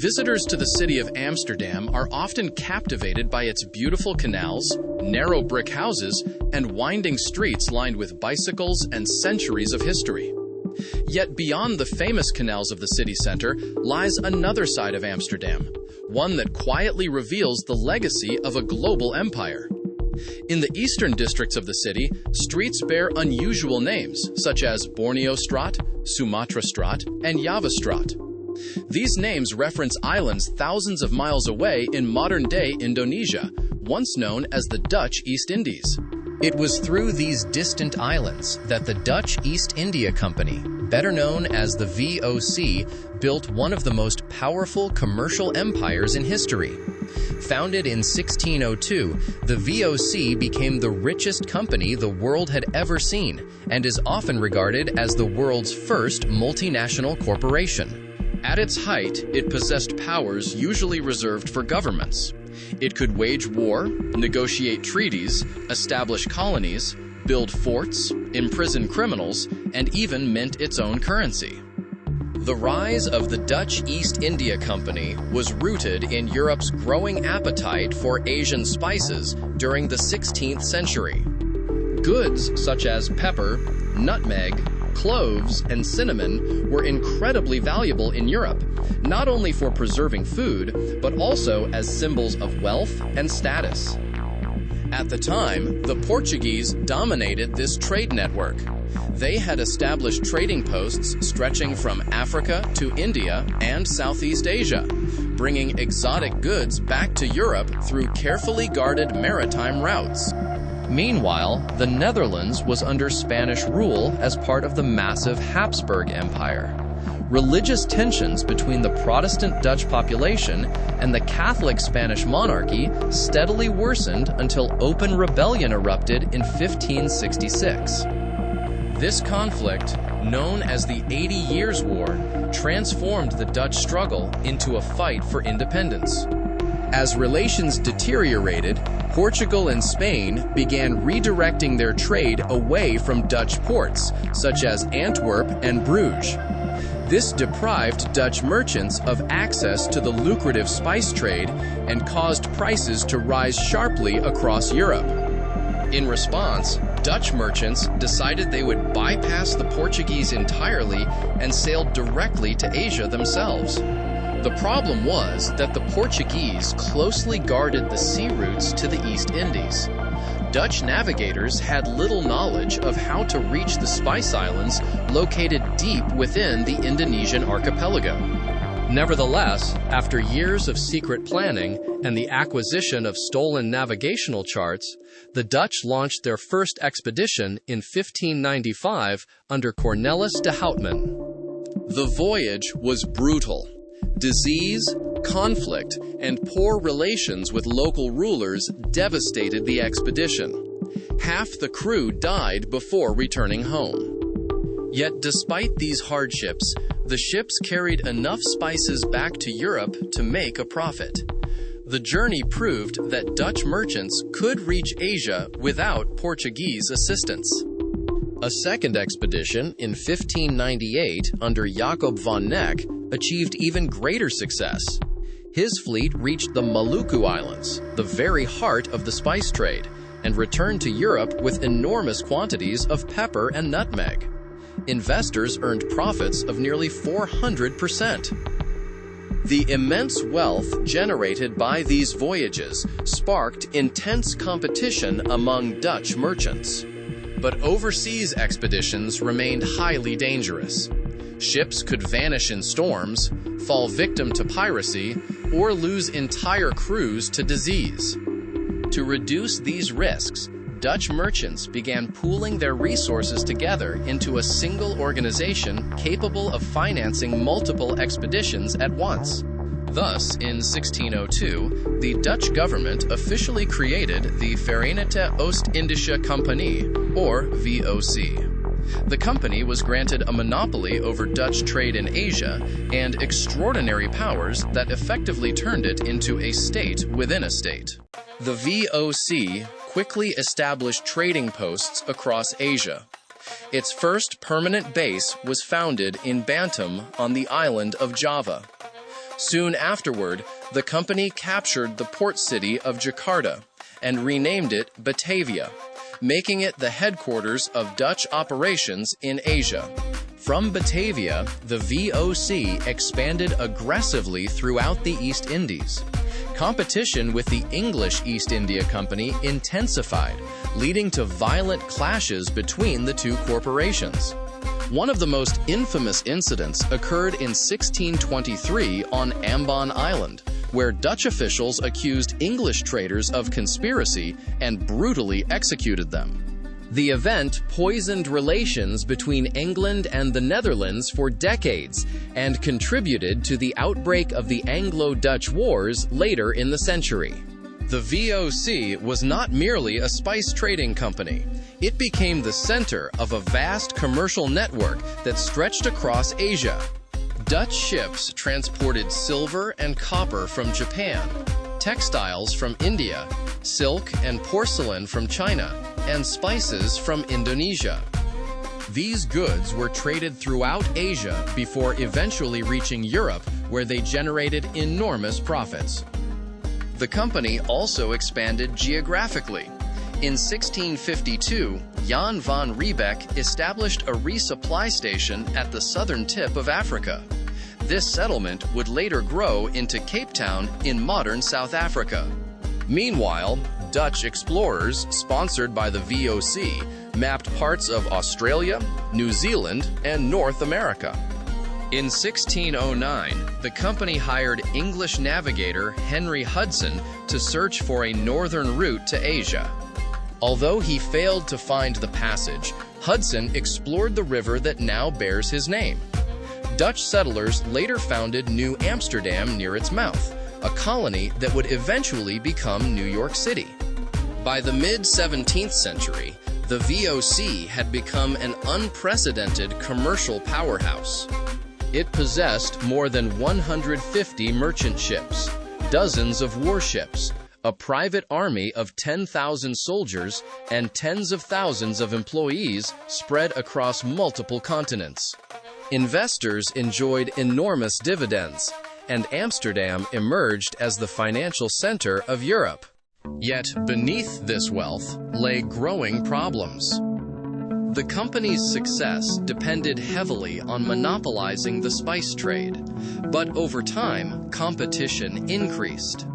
Visitors to the city of Amsterdam are often captivated by its beautiful canals, narrow brick houses, and winding streets lined with bicycles and centuries of history. Yet beyond the famous canals of the city center lies another side of Amsterdam, one that quietly reveals the legacy of a global empire. In the eastern districts of the city, streets bear unusual names, such as Borneo Straat, Sumatra Straat, and Java Straat. These names reference islands thousands of miles away in modern-day Indonesia, once known as the Dutch East Indies. It was through these distant islands that the Dutch East India Company, better known as the VOC, built one of the most powerful commercial empires in history. Founded in 1602, the VOC became the richest company the world had ever seen and is often regarded as the world's first multinational corporation. At its height, it possessed powers usually reserved for governments. It could wage war, negotiate treaties, establish colonies, build forts, imprison criminals, and even mint its own currency. The rise of the Dutch East India Company was rooted in Europe's growing appetite for Asian spices during the 16th century. Goods such as pepper, nutmeg, cloves, and cinnamon were incredibly valuable in Europe, not only for preserving food, but also as symbols of wealth and status. At the time, the Portuguese dominated this trade network. They had established trading posts stretching from Africa to India and Southeast Asia, bringing exotic goods back to Europe through carefully guarded maritime routes. Meanwhile, the Netherlands was under Spanish rule as part of the massive Habsburg Empire. Religious tensions between the Protestant Dutch population and the Catholic Spanish monarchy steadily worsened until open rebellion erupted in 1566. This conflict, known as the 80 Years' War, transformed the Dutch struggle into a fight for independence. As relations deteriorated, Portugal and Spain began redirecting their trade away from Dutch ports, such as Antwerp and Bruges. This deprived Dutch merchants of access to the lucrative spice trade and caused prices to rise sharply across Europe. In response, Dutch merchants decided they would bypass the Portuguese entirely and sailed directly to Asia themselves. The problem was that the Portuguese closely guarded the sea routes to the East Indies. Dutch navigators had little knowledge of how to reach the Spice Islands located deep within the Indonesian archipelago. Nevertheless, after years of secret planning and the acquisition of stolen navigational charts, the Dutch launched their first expedition in 1595 under Cornelis de Houtman. The voyage was brutal. Disease, conflict, and poor relations with local rulers devastated the expedition. Half the crew died before returning home. Yet despite these hardships, the ships carried enough spices back to Europe to make a profit. The journey proved that Dutch merchants could reach Asia without Portuguese assistance. A second expedition in 1598 under Jacob van Neck achieved even greater success. His fleet reached the Maluku Islands, the very heart of the spice trade, and returned to Europe with enormous quantities of pepper and nutmeg. Investors earned profits of nearly 400%. The immense wealth generated by these voyages sparked intense competition among Dutch merchants. But overseas expeditions remained highly dangerous. Ships could vanish in storms, fall victim to piracy, or lose entire crews to disease. To reduce these risks, Dutch merchants began pooling their resources together into a single organization capable of financing multiple expeditions at once. Thus, in 1602, the Dutch government officially created the Verenigde Oost-Indische Compagnie, or VOC. The company was granted a monopoly over Dutch trade in Asia and extraordinary powers that effectively turned it into a state within a state. The VOC quickly established trading posts across Asia. Its first permanent base was founded in Bantam on the island of Java. Soon afterward, the company captured the port city of Jakarta and renamed it Batavia, making it the headquarters of Dutch operations in Asia. From Batavia, the VOC expanded aggressively throughout the East Indies. Competition with the English East India Company intensified, leading to violent clashes between the two corporations. One of the most infamous incidents occurred in 1623 on Ambon Island, where Dutch officials accused English traders of conspiracy and brutally executed them. The event poisoned relations between England and the Netherlands for decades and contributed to the outbreak of the Anglo-Dutch Wars later in the century. The VOC was not merely a spice trading company. It became the center of a vast commercial network that stretched across Asia. Dutch ships transported silver and copper from Japan, textiles from India, silk and porcelain from China, and spices from Indonesia. These goods were traded throughout Asia before eventually reaching Europe, where they generated enormous profits. The company also expanded geographically. In 1652, Jan van Riebeck established a resupply station at the southern tip of Africa. This settlement would later grow into Cape Town in modern South Africa. Meanwhile, Dutch explorers, sponsored by the VOC, mapped parts of Australia, New Zealand, and North America. In 1609, the company hired English navigator Henry Hudson to search for a northern route to Asia. Although he failed to find the passage, Hudson explored the river that now bears his name. Dutch settlers later founded New Amsterdam near its mouth, a colony that would eventually become New York City. By the mid-17th century, the VOC had become an unprecedented commercial powerhouse. It possessed more than 150 merchant ships, dozens of warships, a private army of 10,000 soldiers, and tens of thousands of employees spread across multiple continents. Investors enjoyed enormous dividends, and Amsterdam emerged as the financial center of Europe. Yet beneath this wealth lay growing problems. The company's success depended heavily on monopolizing the spice trade, but over time, competition increased.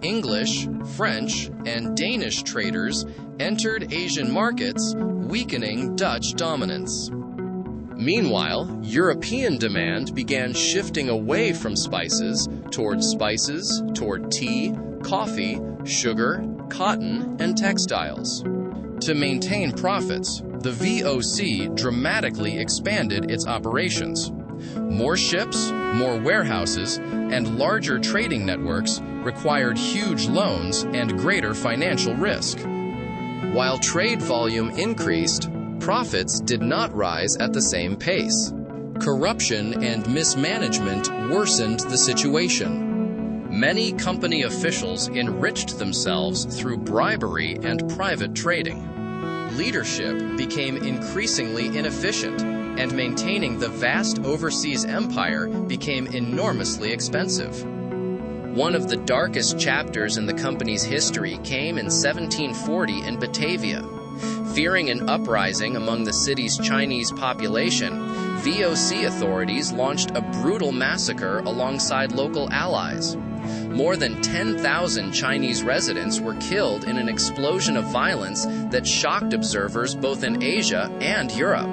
English, French, and Danish traders entered Asian markets, weakening Dutch dominance. Meanwhile, European demand began shifting away from spices, toward tea, coffee, sugar, cotton, and textiles. To maintain profits, the VOC dramatically expanded its operations. More ships, more warehouses, and larger trading networks required huge loans and greater financial risk. While trade volume increased, profits did not rise at the same pace. Corruption and mismanagement worsened the situation. Many company officials enriched themselves through bribery and private trading. Leadership became increasingly inefficient, and maintaining the vast overseas empire became enormously expensive. One of the darkest chapters in the company's history came in 1740 in Batavia. Fearing an uprising among the city's Chinese population, VOC authorities launched a brutal massacre alongside local allies. More than 10,000 Chinese residents were killed in an explosion of violence that shocked observers both in Asia and Europe.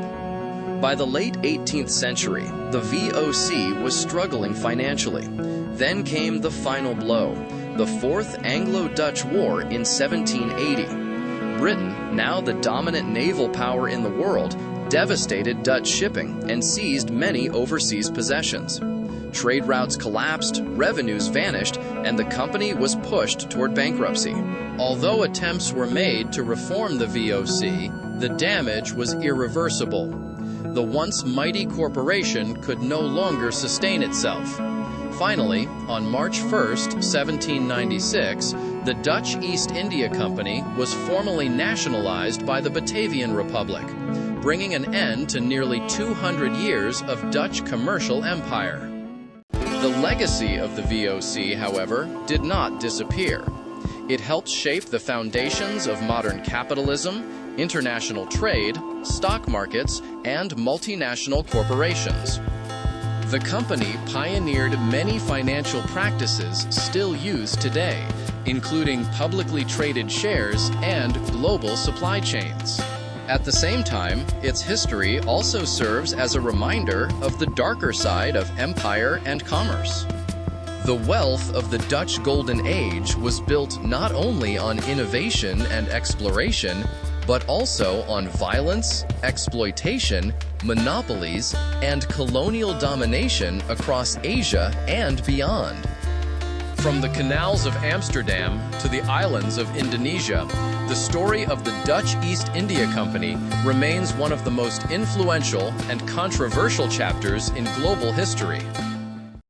By the late 18th century, the VOC was struggling financially. Then came the final blow, the Fourth Anglo-Dutch War in 1780. Britain, now the dominant naval power in the world, devastated Dutch shipping and seized many overseas possessions. Trade routes collapsed, revenues vanished, and the company was pushed toward bankruptcy. Although attempts were made to reform the VOC, the damage was irreversible. The once mighty corporation could no longer sustain itself. Finally, on March 1, 1796, the Dutch East India Company was formally nationalized by the Batavian Republic, bringing an end to nearly 200 years of Dutch commercial empire. The legacy of the VOC, however, did not disappear. It helped shape the foundations of modern capitalism, international trade, stock markets, and multinational corporations. The company pioneered many financial practices still used today, including publicly traded shares and global supply chains. At the same time, its history also serves as a reminder of the darker side of empire and commerce. The wealth of the Dutch Golden Age was built not only on innovation and exploration, but also on violence, exploitation, monopolies, and colonial domination across Asia and beyond. From the canals of Amsterdam to the islands of Indonesia, the story of the Dutch East India Company remains one of the most influential and controversial chapters in global history.